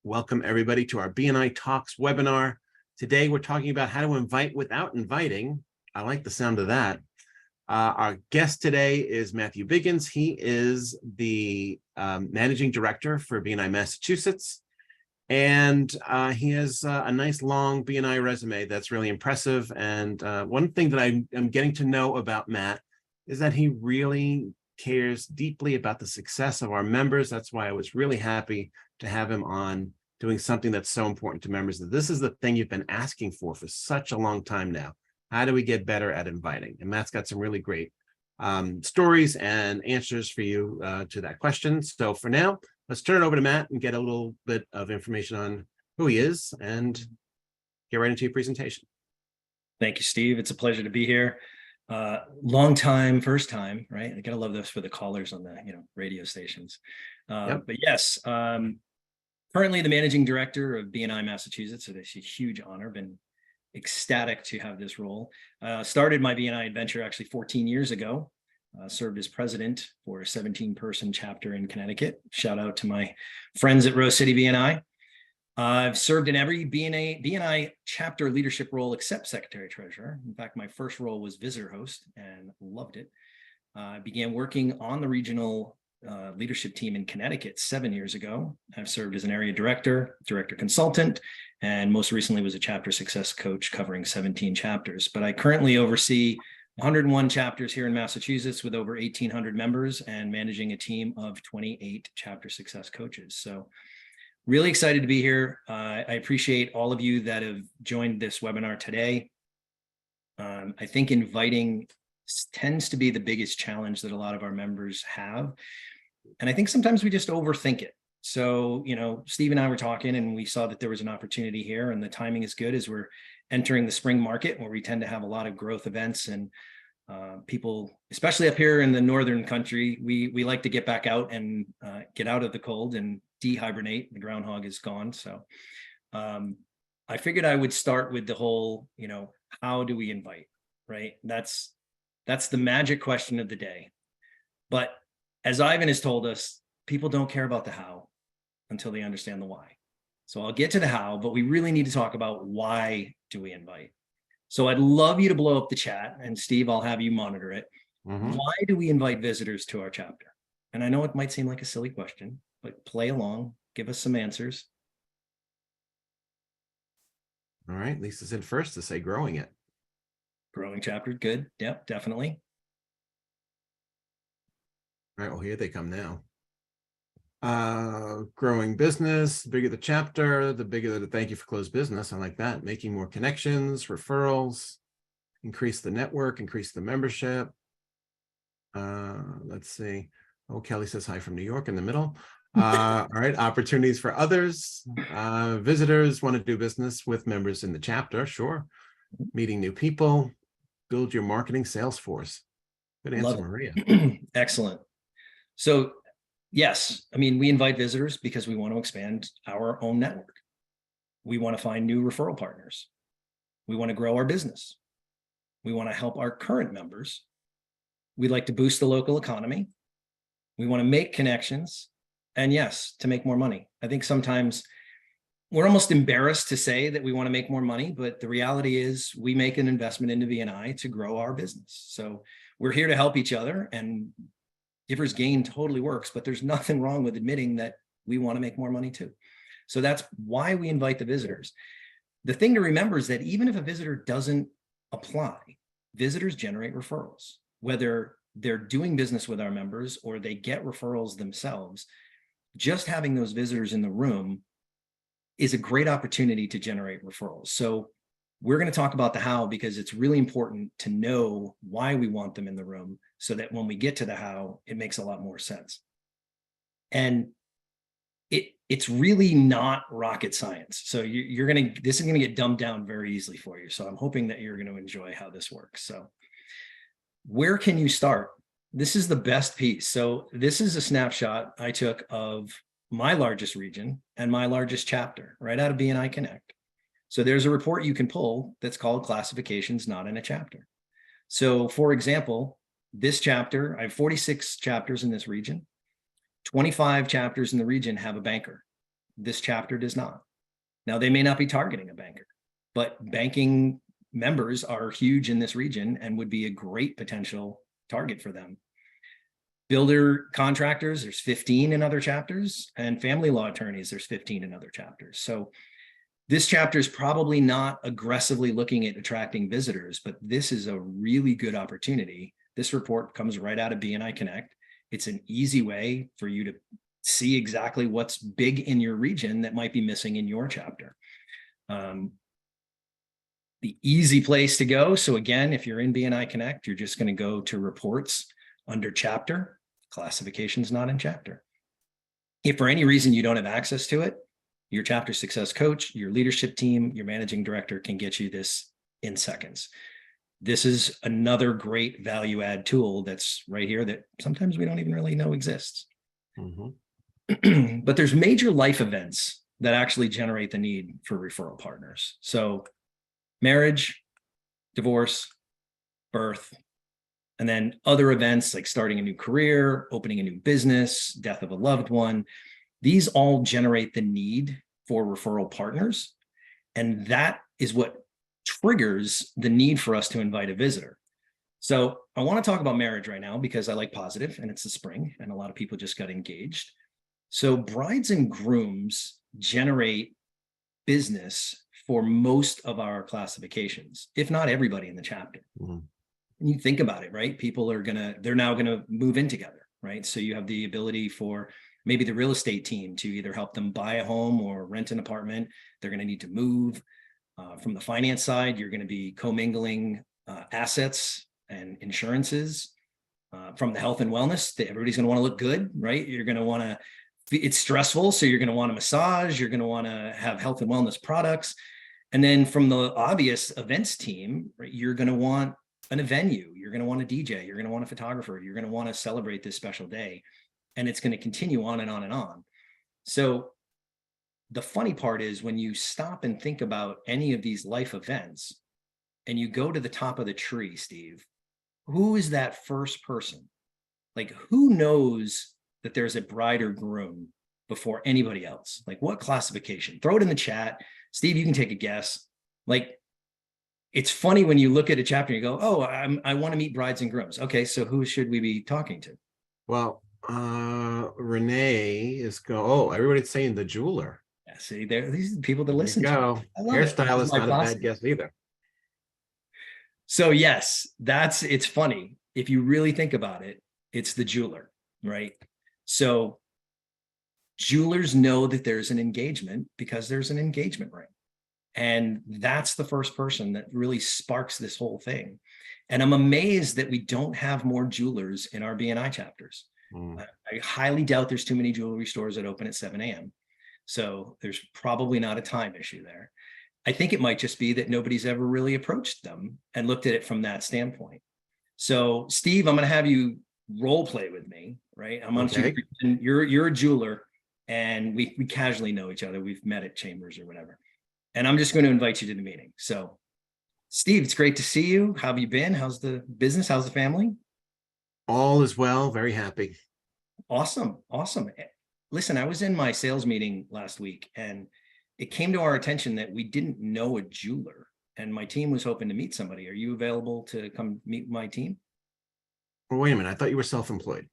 Welcome everybody to our BNI Talks webinar. Today we're talking about how to invite without inviting. I like the sound of that. Our guest today is Matthew Biggins. He is the Managing Director for BNI Massachusetts. And he has a nice long BNI resume that's really impressive. And one thing that I'm getting to know about Matt is that he really cares deeply about the success of our members. That's why I was really happy to have him on doing something that's so important to members. This is the thing you've been asking for such a long time now. How do we get better at inviting? And Matt's got some really great stories and answers for you to that question. So for now, let's turn it over to Matt and get a little bit of information on who he is and get right into your presentation. Thank you, Steve. It's a pleasure to be here. Long time, first time, right? I gotta love this for the callers on the radio stations. But yes, currently the managing director of BNI Massachusetts. So it's a huge honor. Been ecstatic to have this role. Started my BNI adventure actually 14 years ago. Served as president for a 17-person chapter in Connecticut. Shout out to my friends at Rose City BNI. I've served in every BNI chapter leadership role except secretary treasurer. In fact, my first role was visitor host and loved it. I began working on the regional leadership team in Connecticut 7 years ago. I've served as an area director consultant, and most recently was a chapter success coach covering 17 chapters. But I currently oversee 101 chapters here in Massachusetts with over 1,800 members and managing a team of 28 chapter success coaches. So really excited to be here. I appreciate all of you that have joined this webinar today. I think inviting tends to be the biggest challenge that a lot of our members have. And I think sometimes we just overthink it. So, Steve and I were talking and we saw that there was an opportunity here, and the timing is good as we're entering the spring market where we tend to have a lot of growth events, and people, especially up here in the northern country, we like to get back out and get out of the cold and dehibernate. The groundhog is gone. So I figured I would start with the whole, how do we invite, right? That's the magic question of the day. But as Ivan has told us, people don't care about the how until they understand the why. So I'll get to the how, but we really need to talk about why do we invite. So I'd love you to blow up the chat, and Steve, I'll have you monitor it. Why do we invite visitors to our chapter? And I know it might seem like a silly question, but play along, give us some answers. All right, Lisa's in first to say growing it. Growing chapter, good. Yep, definitely. All right, well, here they come now. Growing business, the bigger the chapter, the bigger the thank you for closed business. I like that. Making more connections, referrals, increase the network, increase the membership. Let's see. Oh, Kelly says hi from New York in the middle. All right, opportunities for others. Visitors want to do business with members in the chapter, sure. Meeting new people, build your marketing sales force. Good answer, Maria. Excellent. So yes, we invite visitors because we want to expand our own network. We want to find new referral partners. We want to grow our business. We want to help our current members. We'd like to boost the local economy. We want to make connections. And yes, to make more money. I think sometimes we're almost embarrassed to say that we want to make more money, but the reality is we make an investment into BNI to grow our business. So we're here to help each other, and giver's gain totally works, but there's nothing wrong with admitting that we want to make more money too. So that's why we invite the visitors. The thing to remember is that even if a visitor doesn't apply, visitors generate referrals, whether they're doing business with our members or they get referrals themselves. Just having those visitors in the room is a great opportunity to generate referrals. So we're going to talk about the how, because it's really important to know why we want them in the room so that when we get to the how, it makes a lot more sense. And it's really not rocket science. So this is going to get dumbed down very easily for you. So I'm hoping that you're going to enjoy how this works. So where can you start? This is the best piece. So this is a snapshot I took of my largest region and my largest chapter right out of BNI Connect. So there's a report you can pull that's called Classifications Not in a Chapter. So for example, this chapter, I have 46 chapters in this region. 25 chapters in the region have a banker. This chapter does not. Now, they may not be targeting a banker, but banking members are huge in this region and would be a great potential target for them. Builder contractors, there's 15 in other chapters, and family law attorneys, there's 15 in other chapters. So this chapter is probably not aggressively looking at attracting visitors, but this is a really good opportunity. This report comes right out of BNI Connect. It's an easy way for you to see exactly what's big in your region that might be missing in your chapter. The easy place to go. So again, if you're in BNI Connect, you're just going to go to reports under chapter. Classification's not in chapter. If for any reason you don't have access to it, your chapter success coach, your leadership team, your managing director can get you this in seconds. This is another great value add tool that's right here that sometimes we don't even really know exists. But there's major life events that actually generate the need for referral partners. So marriage, divorce, birth, and then other events like starting a new career, opening a new business, death of a loved one. These all generate the need for referral partners. And that is what triggers the need for us to invite a visitor. So I want to talk about marriage right now because I like positive and it's the spring and a lot of people just got engaged. So brides and grooms generate business for most of our classifications, if not everybody in the chapter. And you think about it, right? People are they're now gonna move in together, right? So you have the ability for maybe the real estate team to either help them buy a home or rent an apartment. They're gonna need to move. From the finance side, you're gonna be commingling assets and insurances. From the health and wellness, everybody's gonna wanna look good, right? You're gonna wanna, it's stressful, so you're gonna want a massage, you're gonna wanna have health and wellness products. And then from the obvious events team, right, you're gonna want a venue, you're going to want a DJ, you're going to want a photographer, you're going to want to celebrate this special day. And it's going to continue on and on and on. So the funny part is when you stop and think about any of these life events and you go to the top of the tree, Steve, who is that first person? Like, who knows that there's a bride or groom before anybody else? Like, what classification? Throw it in the chat. Steve, you can take a guess. Like, it's funny when you look at a chapter and you go, oh, I want to meet brides and grooms. Okay, so who should we be talking to? Well, Renee is everybody's saying the jeweler. Yeah, see, these are the people that listen to go. Hairstylist, not a bad guess either. So yes, it's funny. If you really think about it, it's the jeweler, right? So jewelers know that there's an engagement because there's an engagement ring. And that's the first person that really sparks this whole thing. And I'm amazed that we don't have more jewelers in our BNI chapters. I highly doubt there's too many jewelry stores that open at 7 a.m. So there's probably not a time issue there. I think it might just be that nobody's ever really approached them and looked at it from that standpoint. So Steve, I'm going to have you role play with me, right? I'm on okay. You're a jeweler and we casually know each other. We've met at Chambers or whatever. And I'm just going to invite you to the meeting. So, Steve, it's great to see you. How have you been? How's the business? How's the family? All is well. Very happy. Awesome. Awesome. Listen, I was in my sales meeting last week and it came to our attention that we didn't know a jeweler and my team was hoping to meet somebody. Are you available to come meet my team? Well, wait a minute. I thought you were self-employed.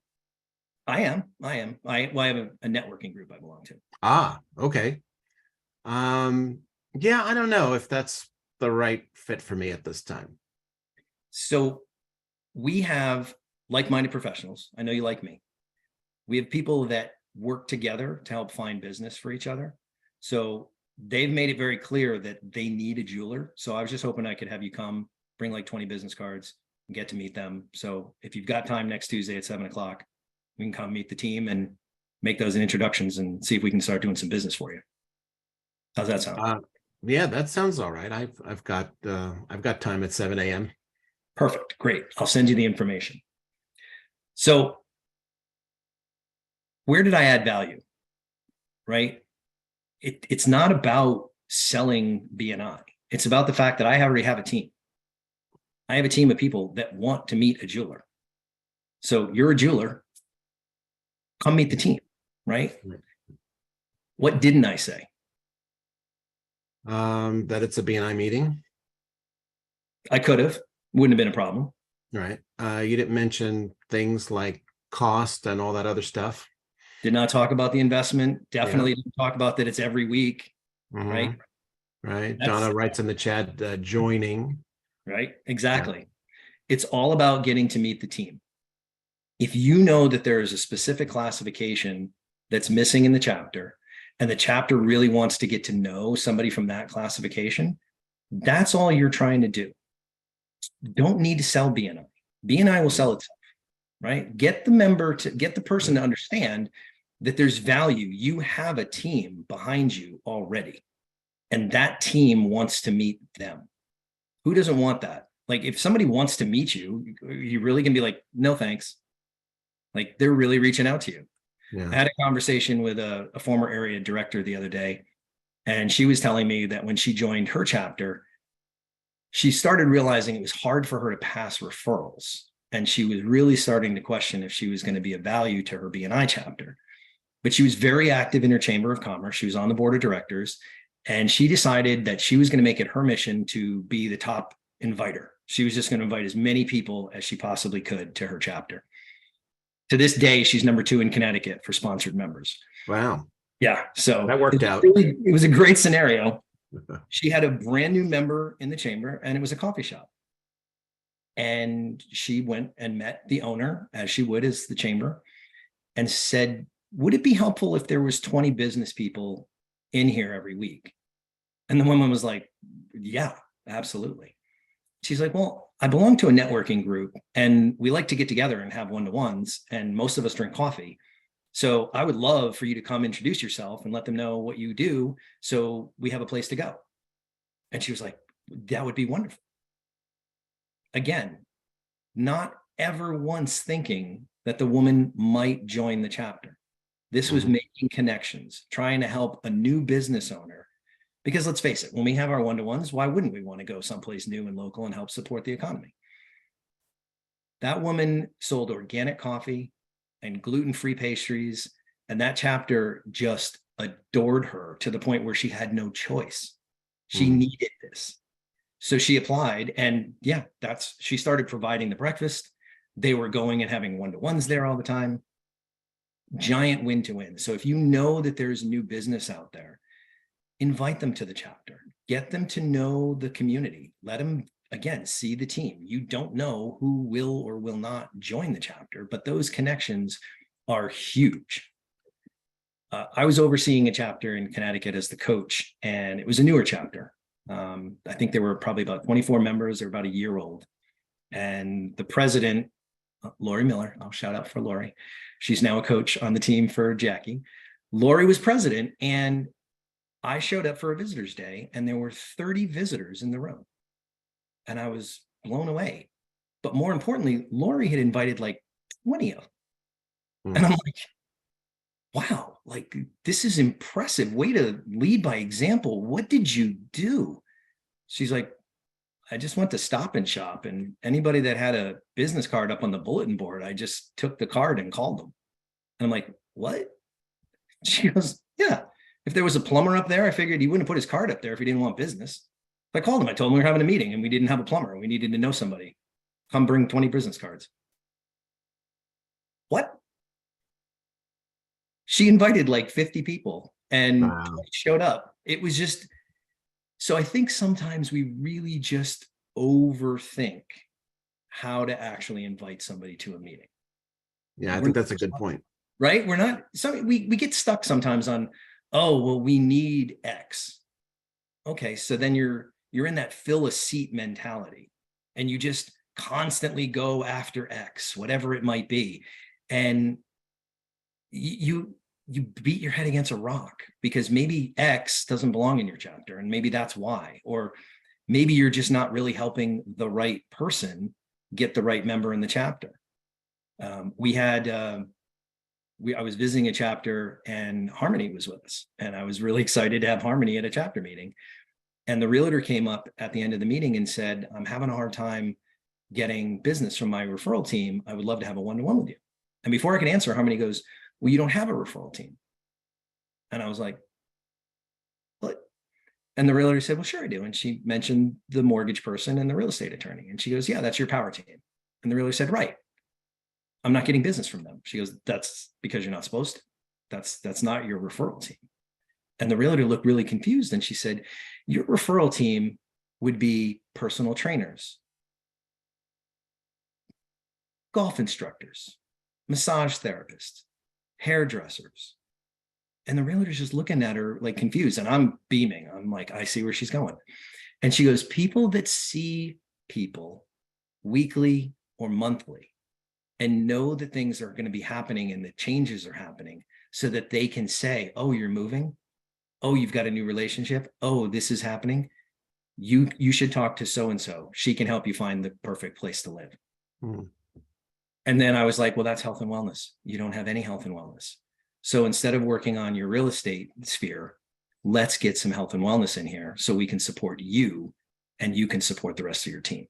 I am. I have a networking group I belong to. Ah, okay. Yeah, I don't know if that's the right fit for me at this time. So we have like-minded professionals. I know you like me. We have people that work together to help find business for each other. So they've made it very clear that they need a jeweler. So I was just hoping I could have you come, bring like 20 business cards and get to meet them. So if you've got time next Tuesday at 7 o'clock, we can come meet the team and make those introductions and see if we can start doing some business for you. How's that sound? Yeah, that sounds all right. I've got time at 7 a.m. Perfect. Great. I'll send you the information. So where did I add value? Right? It's not about selling BNI. It's about the fact that I already have a team. I have a team of people that want to meet a jeweler. So you're a jeweler. Come meet the team, right? What didn't I say? That it's a BNI meeting, I could have, wouldn't have been a problem. right? You didn't mention things like cost and all that other stuff. Did not talk about the investment. Yeah. Definitely didn't talk about that it's every week, right? Mhm. Right. That's Donna writes in the chat, joining. right. Exactly. It's all about getting to meet the team. If you know that there is a specific classification that's missing in the chapter, and the chapter really wants to get to know somebody from that classification, that's all you're trying to do. Don't need to sell BNI. BNI will sell itself, right? Get the person to understand that there's value. You have a team behind you already, and that team wants to meet them. Who doesn't want that? Like, if somebody wants to meet you, you really can be like, no, thanks. Like, they're really reaching out to you. Yeah. I had a conversation with a former area director the other day, and she was telling me that when she joined her chapter, she started realizing it was hard for her to pass referrals. And she was really starting to question if she was going to be of value to her BNI chapter. But she was very active in her Chamber of Commerce. She was on the board of directors. And she decided that she was going to make it her mission to be the top inviter. She was just going to invite as many people as she possibly could to her chapter. To this day, she's number 2 in Connecticut for sponsored members. Wow. Yeah. So that worked out. It was a great scenario. She had a brand new member in the chamber, and it was a coffee shop. And she went and met the owner, as she would as the chamber, and said, would it be helpful if there was 20 business people in here every week? And the woman was like, yeah, absolutely. She's like, well, I belong to a networking group, and we like to get together and have one-to-ones, and most of us drink coffee. So I would love for you to come introduce yourself and let them know what you do, so we have a place to go. And she was like, that would be wonderful. Again, not ever once thinking that the woman might join the chapter. This was making connections, trying to help a new business owner. Because let's face it, when we have our one-to-ones, why wouldn't we want to go someplace new and local and help support the economy? That woman sold organic coffee and gluten-free pastries, and that chapter just adored her to the point where she had no choice. She needed this. So she applied, and yeah, she started providing the breakfast. They were going and having one-to-ones there all the time. Giant win-to-win. So if you know that there's new business out there, invite them to the chapter. Get them to know the community. Let them, again, see the team. You don't know who will or will not join the chapter, but those connections are huge. I was overseeing a chapter in Connecticut as the coach, and it was a newer chapter. I think there were probably about 24 members. They're about a year old. And the president, Lori Miller, I'll shout out for Lori. She's now a coach on the team for Jackie. Lori was president, and I showed up for a visitor's day, and there were 30 visitors in the room. And I was blown away. But more importantly, Lori had invited like 20 of them. And I'm like, wow, like, this is impressive. Way to lead by example. What did you do? She's like, I just went to Stop and Shop, and anybody that had a business card up on the bulletin board, I just took the card and called them. And I'm like, what? She goes, yeah. If there was a plumber up there, I figured he wouldn't put his card up there if he didn't want business. I called him. I told him we were having a meeting and we didn't have a plumber. We needed to know somebody. Come bring 20 business cards. What? She invited like 50 people and showed up. It was just, so I think sometimes we really just overthink how to actually invite somebody to a meeting. Yeah, I think that's a good point. Right? We're not, so we get stuck sometimes on, oh, well, we need X. Okay, so then you're in that fill a seat mentality, and you just constantly go after X, whatever it might be. And you beat your head against a rock because maybe X doesn't belong in your chapter, and maybe that's why. Or maybe you're just not really helping the right person get the right member in the chapter. I was visiting a chapter, and Harmony was with us, and I was really excited to have Harmony at a chapter meeting. And the realtor came up at the end of the meeting and said, I'm having a hard time getting business from my referral team. I would love to have a one-to-one with you. And before I could answer, Harmony goes, well, you don't have a referral team. And I was like, what? And the realtor said, well, sure I do. And she mentioned the mortgage person and the real estate attorney. And she goes, yeah, that's your power team. And the realtor said, right. I'm not getting business from them. She goes, that's because you're not supposed to. That's not your referral team. And the realtor looked really confused. And she said, your referral team would be personal trainers, golf instructors, massage therapists, hairdressers. And the realtor's just looking at her like confused. And I'm beaming. I'm like, I see where she's going. And she goes, people that see people weekly or monthly and know that things are going to be happening and that changes are happening so that they can say, oh, you're moving. Oh, you've got a new relationship. Oh, this is happening. You should talk to so-and-so. She can help you find the perfect place to live. Hmm. And then I was like, well, that's health and wellness. You don't have any health and wellness. So instead of working on your real estate sphere, let's get some health and wellness in here so we can support you and you can support the rest of your team.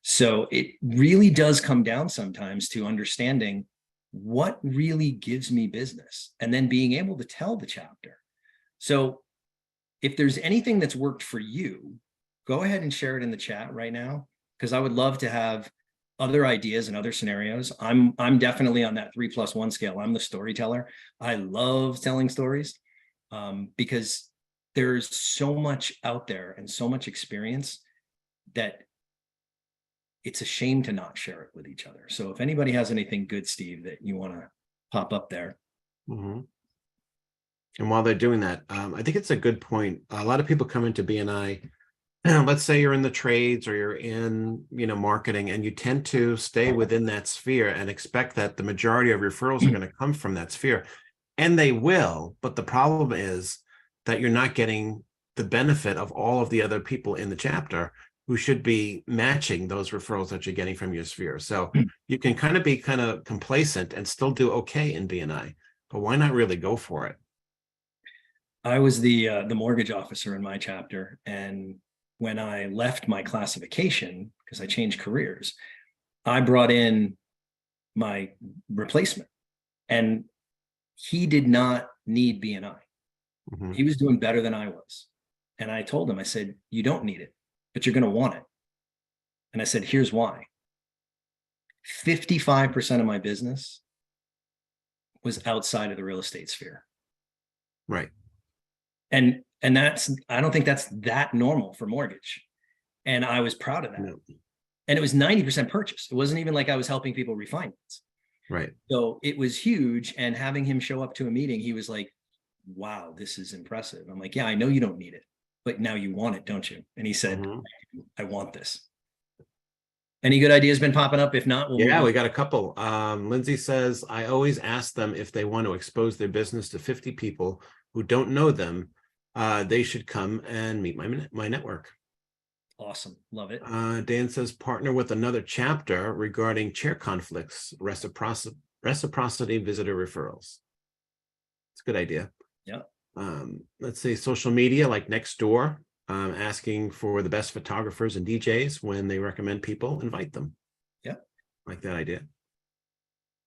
So it really does come down sometimes to understanding what really gives me business and then being able to tell the chapter. So if there's anything that's worked for you, go ahead and share it in the chat right now, because I would love to have other ideas and other scenarios. I'm definitely on that 3+1 scale. I'm the storyteller. I love telling stories because there's so much out there and so much experience that it's a shame to not share it with each other. So if anybody has anything good, Steve, that you want to pop up there. Mm-hmm. And while they're doing that, I think it's a good point. A lot of people come into BNI. Let's say you're in the trades or you're in, marketing, and you tend to stay within that sphere and expect that the majority of referrals are going to come from that sphere. And they will, but the problem is that you're not getting the benefit of all of the other people in the chapter who should be matching those referrals that you're getting from your sphere. So you can kind of be complacent and still do okay in BNI, but why not really go for it? I was the mortgage officer in my chapter, and when I left my classification, because I changed careers, I brought in my replacement, and he did not need BNI. Mm-hmm. He was doing better than I was. And I told him, I said, you don't need it, but you're going to want it. And I said, here's why. 55% of my business was outside of the real estate sphere. Right. And that's, I don't think that's that normal for mortgage. And I was proud of that. No. And it was 90% purchase. It wasn't even like I was helping people refinance. Right. So it was huge. And having him show up to a meeting, he was like, wow, this is impressive. I'm like, yeah, I know you don't need it, but now you want it, don't you? And he said, I want this. Any good ideas been popping up? If not, we'll we got a couple. Lindsay says, I always ask them if they want to expose their business to 50 people who don't know them. They should come and meet my network. Awesome. Love it. Dan says, partner with another chapter regarding chair conflicts, reciprocity visitor referrals. It's a good idea. Yeah. Let's say social media like Nextdoor, asking for the best photographers and DJs. When they recommend people, invite them. Yeah. Like that idea.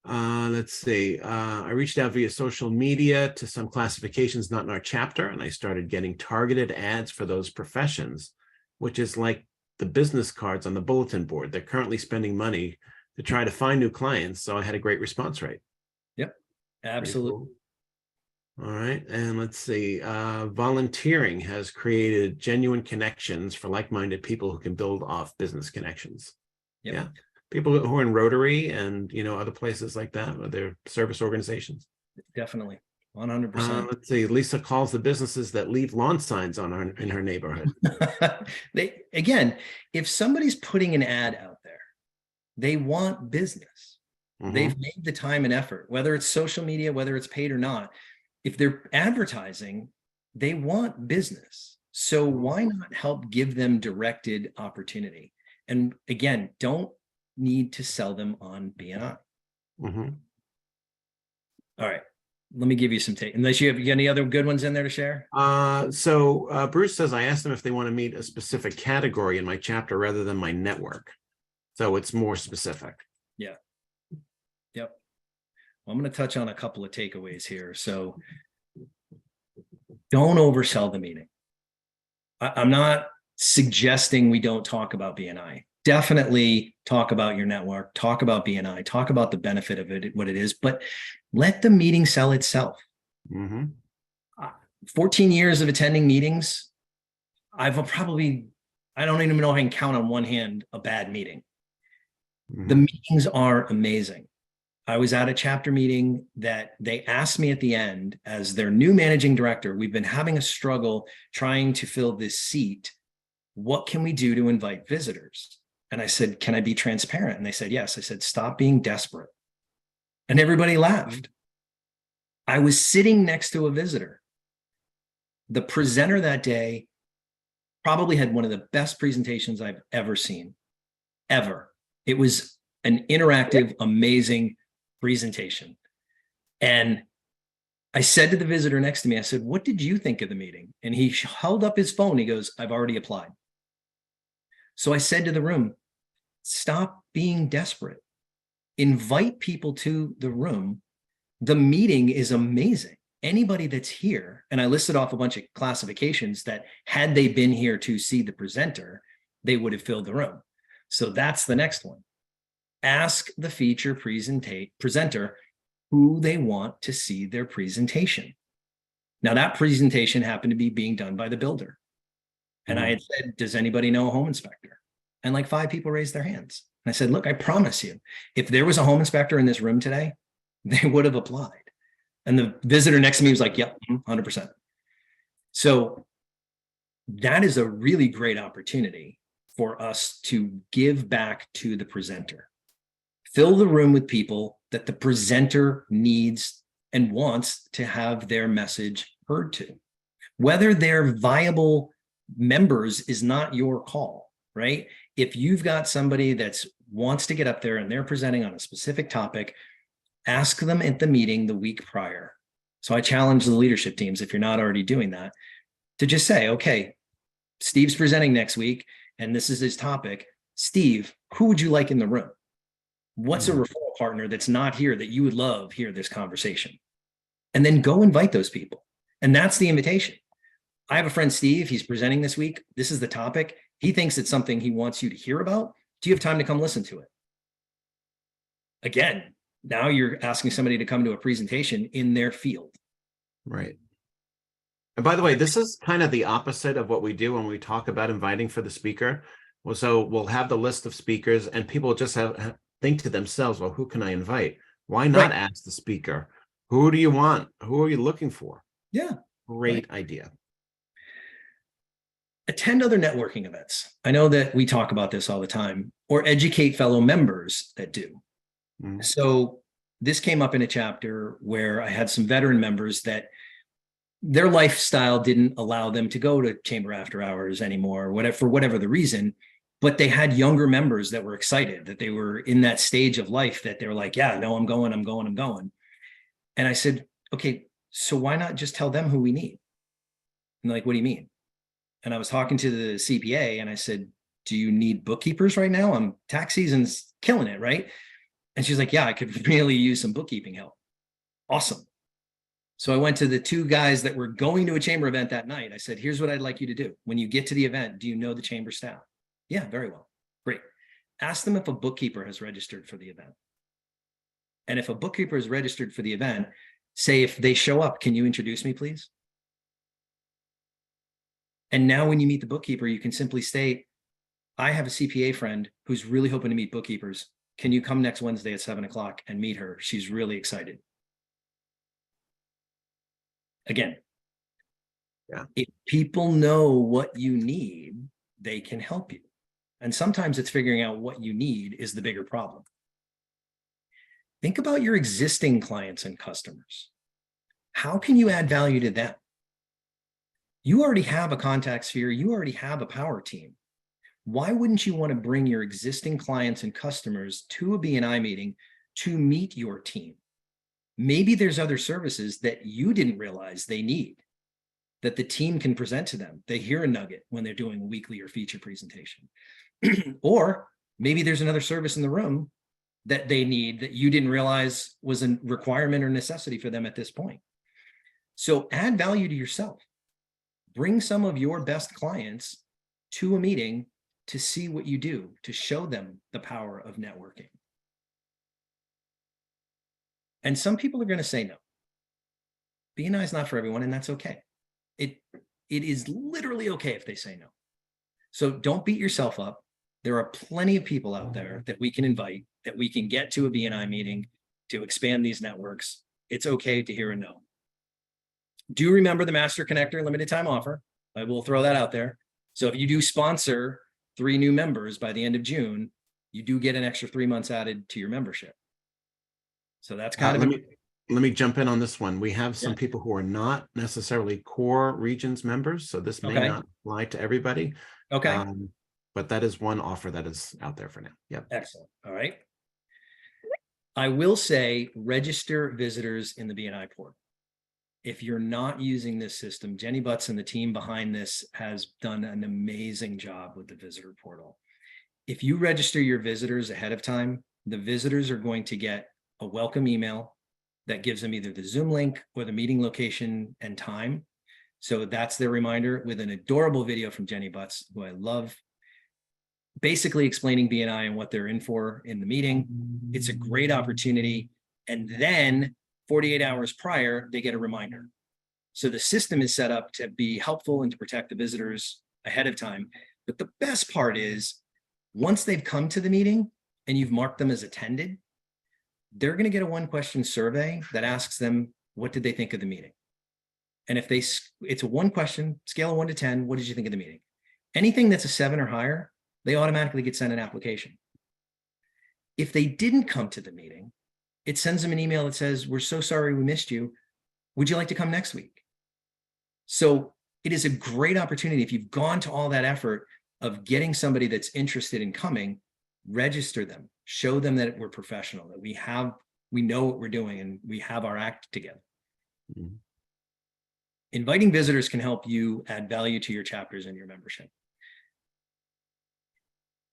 Let's see. I reached out via social media to some classifications not in our chapter, and I started getting targeted ads for those professions, which is like the business cards on the bulletin board. They're currently spending money to try to find new clients, so I had a great response rate. Yep, absolutely. Cool. All right, and let's see. Volunteering has created genuine connections for like-minded people who can build off business connections. Yep. Yeah. People who are in Rotary and other places like that, or their service organizations. Definitely, 100%. Let's see. Lisa calls the businesses that leave lawn signs in her neighborhood. Again, if somebody's putting an ad out there, they want business. Mm-hmm. They've made the time and effort, whether it's social media, whether it's paid or not. If they're advertising, they want business. So why not help give them directed opportunity? And again, don't need to sell them on BNI. Mm-hmm. All right. Let me give you some take. Unless you have any other good ones in there to share. So Bruce says, I asked them if they want to meet a specific category in my chapter rather than my network. So it's more specific. Yeah. Yep. Well, I'm going to touch on a couple of takeaways here. So Don't oversell the meeting. I'm not suggesting we don't talk about BNI. Definitely talk about your network, talk about BNI, talk about the benefit of it, what it is, but let the meeting sell itself. Mm-hmm. 14 years of attending meetings, I don't even know if I can count on one hand a bad meeting. Mm-hmm. The meetings are amazing. I was at a chapter meeting that they asked me at the end, as their new managing director, we've been having a struggle trying to fill this seat. What can we do to invite visitors? And I said, can I be transparent? And they said, yes. I said, stop being desperate. And everybody laughed. I was sitting next to a visitor. The presenter that day probably had one of the best presentations I've ever seen, ever. It was an interactive, amazing presentation. And I said to the visitor next to me, I said, what did you think of the meeting? And he held up his phone. He goes, I've already applied. So I said to the room, stop being desperate. Invite people to the room. The meeting is amazing. Anybody that's here, and I listed off a bunch of classifications that had they been here to see the presenter, they would have filled the room. So that's the next one. Ask the feature presenter who they want to see their presentation. Now that presentation happened to be being done by the builder. And I had said, does anybody know a home inspector? And like 5 people raised their hands. And I said, look, I promise you, if there was a home inspector in this room today, they would have applied. And the visitor next to me was like, yep, 100%. So that is a really great opportunity for us to give back to the presenter. Fill the room with people that the presenter needs and wants to have their message heard to. Whether they're viable members is not your call, right? If you've got somebody that wants to get up there and they're presenting on a specific topic, ask them at the meeting the week prior. So I challenge the leadership teams, if you're not already doing that, to just say, okay, Steve's presenting next week, and this is his topic. Steve, who would you like in the room? What's a referral partner that's not here that you would love hear this conversation? And then go invite those people. And that's the invitation. I have a friend, Steve, he's presenting this week. This is the topic. He thinks it's something he wants you to hear about. Do you have time to come listen to it? Again, now you're asking somebody to come to a presentation in their field. Right. And by the way, this is kind of the opposite of what we do when we talk about inviting for the speaker. Well, so we'll have the list of speakers and people just think to themselves, well, who can I invite? Why not ask the speaker? Who do you want? Who are you looking for? Yeah. Great idea. Attend other networking events. I know that we talk about this all the time, or educate fellow members that do. So this came up in a chapter where I had some veteran members that their lifestyle didn't allow them to go to chamber after hours anymore, whatever, for whatever the reason, but they had younger members that were excited, that they were in that stage of life that they were like, yeah, no, I'm going. And I said, okay, so why not just tell them who we need? And they're like, what do you mean? And I was talking to the CPA and I said, do you need bookkeepers right now? Tax season's killing it, right? And she's like, yeah, I could really use some bookkeeping help. Awesome. So I went to the 2 guys that were going to a chamber event that night. I said, here's what I'd like you to do. When you get to the event, do you know the chamber staff? Yeah, very well. Great. Ask them if a bookkeeper has registered for the event. And if a bookkeeper is registered for the event, say, if they show up, can you introduce me, please? And now when you meet the bookkeeper, you can simply state, I have a CPA friend who's really hoping to meet bookkeepers. Can you come next Wednesday at 7 o'clock and meet her? She's really excited. Again, if people know what you need, they can help you. And sometimes it's figuring out what you need is the bigger problem. Think about your existing clients and customers. How can you add value to them? You already have a contact sphere. You already have a power team. Why wouldn't you want to bring your existing clients and customers to a BNI meeting to meet your team? Maybe there's other services that you didn't realize they need that the team can present to them. They hear a nugget when they're doing a weekly or feature presentation. Or maybe there's another service in the room that they need that you didn't realize was a requirement or necessity for them at this point. So add value to yourself. Bring some of your best clients to a meeting to see what you do, to show them the power of networking. And some people are going to say no. BNI is not for everyone, and that's okay. It is literally okay if they say no. So don't beat yourself up. There are plenty of people out there that we can invite, that we can get to a BNI meeting to expand these networks. It's okay to hear a no. Do remember the Master Connector limited time offer. I will throw that out there. So if you do sponsor 3 new members by the end of June, you do get an extra 3 months added to your membership. So that's kind of let me jump in on this one. We have some people who are not necessarily core regions members, so this may not apply to everybody. Okay. But that is one offer that is out there for now. Yep. Excellent. All right. I will say register visitors in the BNI portal. If you're not using this system, Jenny Butts and the team behind this has done an amazing job with the visitor portal. If you register your visitors ahead of time, the visitors are going to get a welcome email that gives them either the Zoom link or the meeting location and time. So that's their reminder, with an adorable video from Jenny Butts, who I love, basically explaining BNI and what they're in for in the meeting. It's a great opportunity. And then 48 hours prior, they get a reminder. So the system is set up to be helpful and to protect the visitors ahead of time. But the best part is, once they've come to the meeting and you've marked them as attended, they're going to get a 1-question survey that asks them, what did they think of the meeting? And if it's a 1-question, scale of 1 to 10, what did you think of the meeting? Anything that's a 7 or higher, they automatically get sent an application. If they didn't come to the meeting, it sends them an email that says, we're so sorry we missed you. Would you like to come next week? So it is a great opportunity. If you've gone to all that effort of getting somebody that's interested in coming, register them, show them that we're professional, that we know what we're doing, and we have our act together. Mm-hmm. Inviting visitors can help you add value to your chapters and your membership.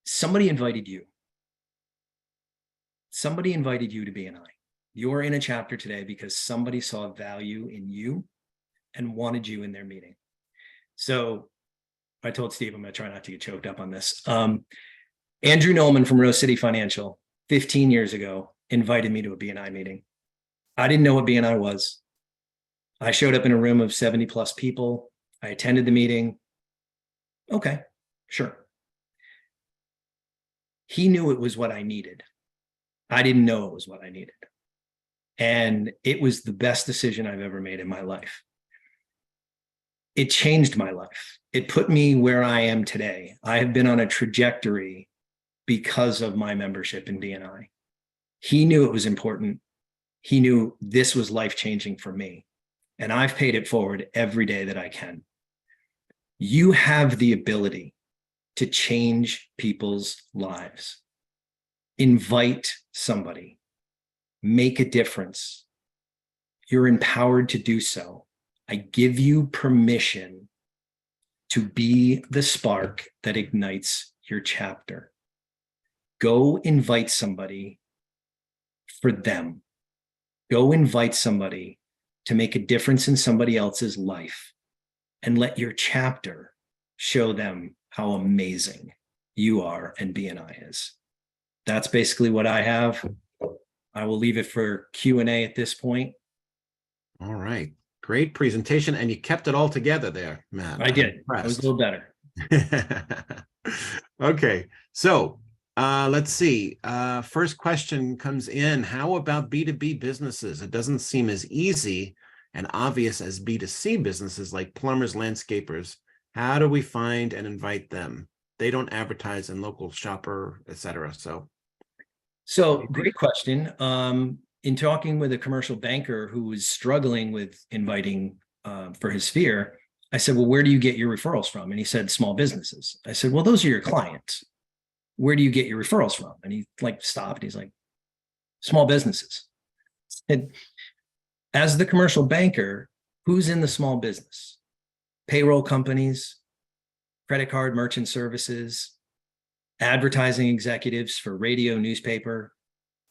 Somebody invited you. Somebody invited you to BNI. You're in a chapter today because somebody saw value in you and wanted you in their meeting. So I told Steve I'm going to try not to get choked up on this. Andrew Nolman from Rose City Financial, 15 years ago, invited me to a BNI meeting. I didn't know what BNI was. I showed up in a room of 70 plus people. I attended the meeting. Okay, sure. He knew it was what I needed. I didn't know it was what I needed. And it was the best decision I've ever made in my life. It changed my life. It put me where I am today. I have been on a trajectory because of my membership in BNI. He knew it was important. He knew this was life-changing for me. And I've paid it forward every day that I can. You have the ability to change people's lives. Invite somebody. Make a difference. You're empowered to do so. I give you permission to be the spark that ignites your chapter. Go invite somebody for them. Go invite somebody to make a difference in somebody else's life, and let your chapter show them how amazing you are and BNI is. That's basically what I have. I will leave it for Q&A at this point. All right. Great presentation. And you kept it all together there, Matt. I did. I was a little better. Okay. So let's see. First question comes in. How about B2B businesses? It doesn't seem as easy and obvious as B2C businesses like plumbers, landscapers. How do we find and invite them? They don't advertise in local shopper, etc. So great question. In talking with a commercial banker who was struggling with inviting for his sphere, I said, well, where do you get your referrals from? And he said, small businesses. I said, well, those are your clients. Where do you get your referrals from? And he stopped. He's like, small businesses. And as the commercial banker, who's in the small business? Payroll companies, credit card merchant services, advertising executives for radio, newspaper,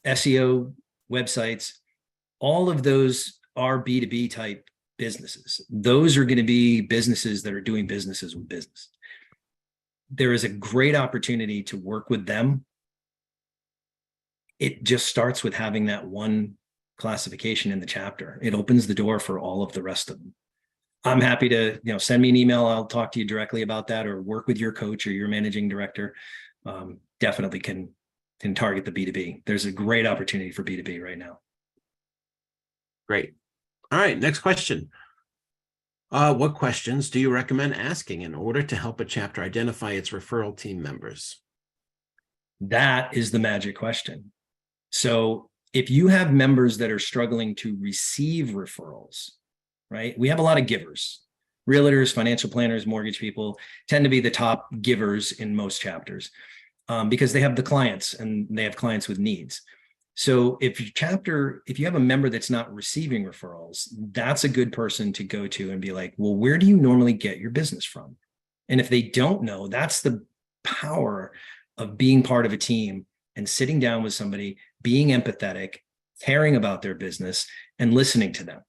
SEO websites. All of those are B2B type businesses. Those are going to be businesses that are doing businesses with business. There is a great opportunity to work with them. It just starts with having that one classification in the chapter. It opens the door for all of the rest of them. I'm happy to, send me an email. I'll talk to you directly about that, or work with your coach or your managing director. Definitely can target the B2B. There's a great opportunity for B2B right now. Great. All right, next question. What questions do you recommend asking in order to help a chapter identify its referral team members? That is the magic question. So if you have members that are struggling to receive referrals, right? We have a lot of givers. Realtors, financial planners, mortgage people tend to be the top givers in most chapters because they have the clients and they have clients with needs. So if you have a member that's not receiving referrals, that's a good person to go to and be like, well, where do you normally get your business from? And if they don't know, that's the power of being part of a team and sitting down with somebody, being empathetic, caring about their business, and listening to them,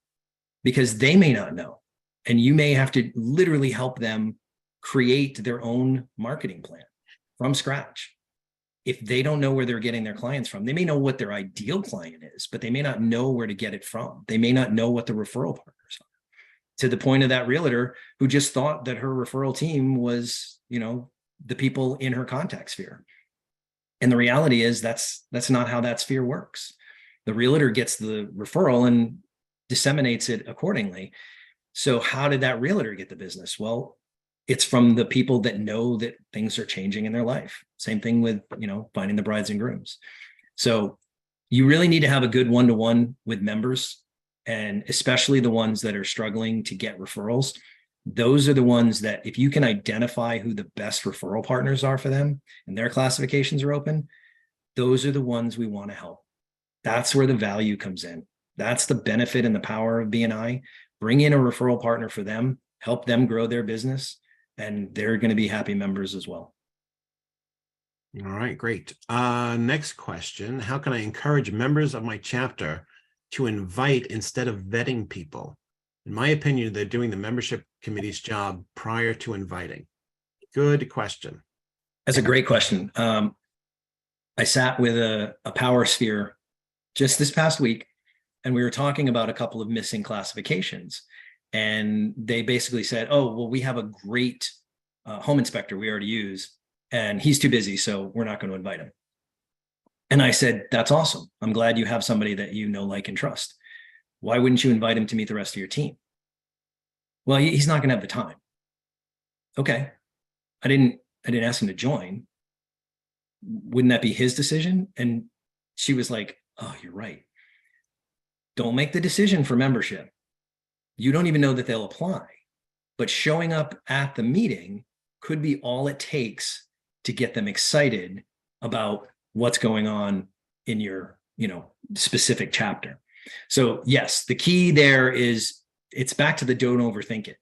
because they may not know. And you may have to literally help them create their own marketing plan from scratch. If they don't know where they're getting their clients from, they may know what their ideal client is, but they may not know where to get it from. They may not know what the referral partners are. To the point of that realtor who just thought that her referral team was, the people in her contact sphere. And the reality is that's not how that sphere works. The realtor gets the referral and disseminates it accordingly. So how did that realtor get the business? Well, it's from the people that know that things are changing in their life. Same thing with, finding the brides and grooms. So you really need to have a good one-to-one with members, and especially the ones that are struggling to get referrals. Those are the ones that if you can identify who the best referral partners are for them and their classifications are open, those are the ones we want to help. That's where the value comes in. That's the benefit and the power of BNI. Bring in a referral partner for them, help them grow their business, and they're going to be happy members as well. All right, great. Next question. How can I encourage members of my chapter to invite instead of vetting people? In my opinion, they're doing the membership committee's job prior to inviting. Good question. That's a great question. I sat with a power sphere just this past week, and we were talking about a couple of missing classifications. And they basically said, oh, well, we have a great home inspector we already use, and he's too busy, so we're not going to invite him. And I said, that's awesome. I'm glad you have somebody that you know, like, and trust. Why wouldn't you invite him to meet the rest of your team? Well, he's not going to have the time. Okay. I didn't ask him to join. Wouldn't that be his decision? And she was like, oh, you're right. Don't make the decision for membership. You don't even know that they'll apply, but showing up at the meeting could be all it takes to get them excited about what's going on in your, specific chapter. So yes, the key there is it's back to the don't overthink it.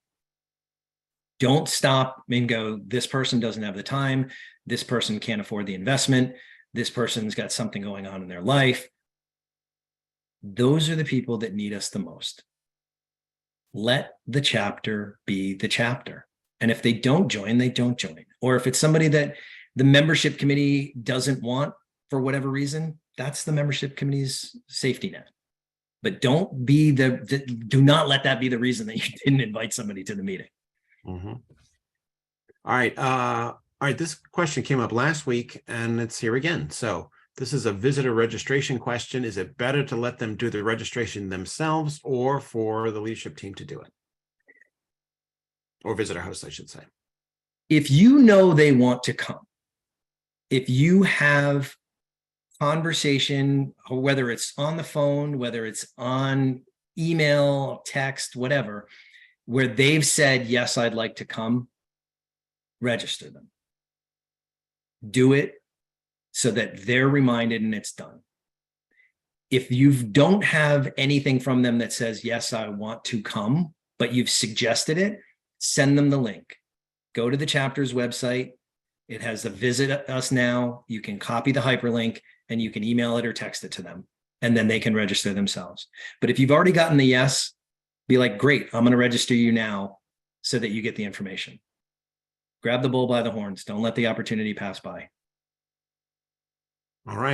Don't stop and go, this person doesn't have the time. This person can't afford the investment. This person's got something going on in their life. Those are the people that need us the most. Let the chapter be the chapter. And if they don't join, they don't join. Or if it's somebody that the membership committee doesn't want for whatever reason, that's the membership committee's safety net. But do not let that be the reason that you didn't invite somebody to the meeting. Mm-hmm. All right. This question came up last week and it's here again. So this is a visitor registration question. Is it better to let them do the registration themselves or for the leadership team to do it? Or visitor hosts, I should say. If you know they want to come, if you have conversation, or whether it's on the phone, whether it's on email, text, whatever, where they've said, yes, I'd like to come, register them. Do it so that they're reminded and it's done. If you don't have anything from them that says, yes, I want to come, but you've suggested it, send them the link. Go to the chapter's website. It has a visit us now. You can copy the hyperlink and you can email it or text it to them, and then they can register themselves. But if you've already gotten the yes, be like, great, I'm going to register you now so that you get the information. Grab the bull by the horns. Don't let the opportunity pass by. All right.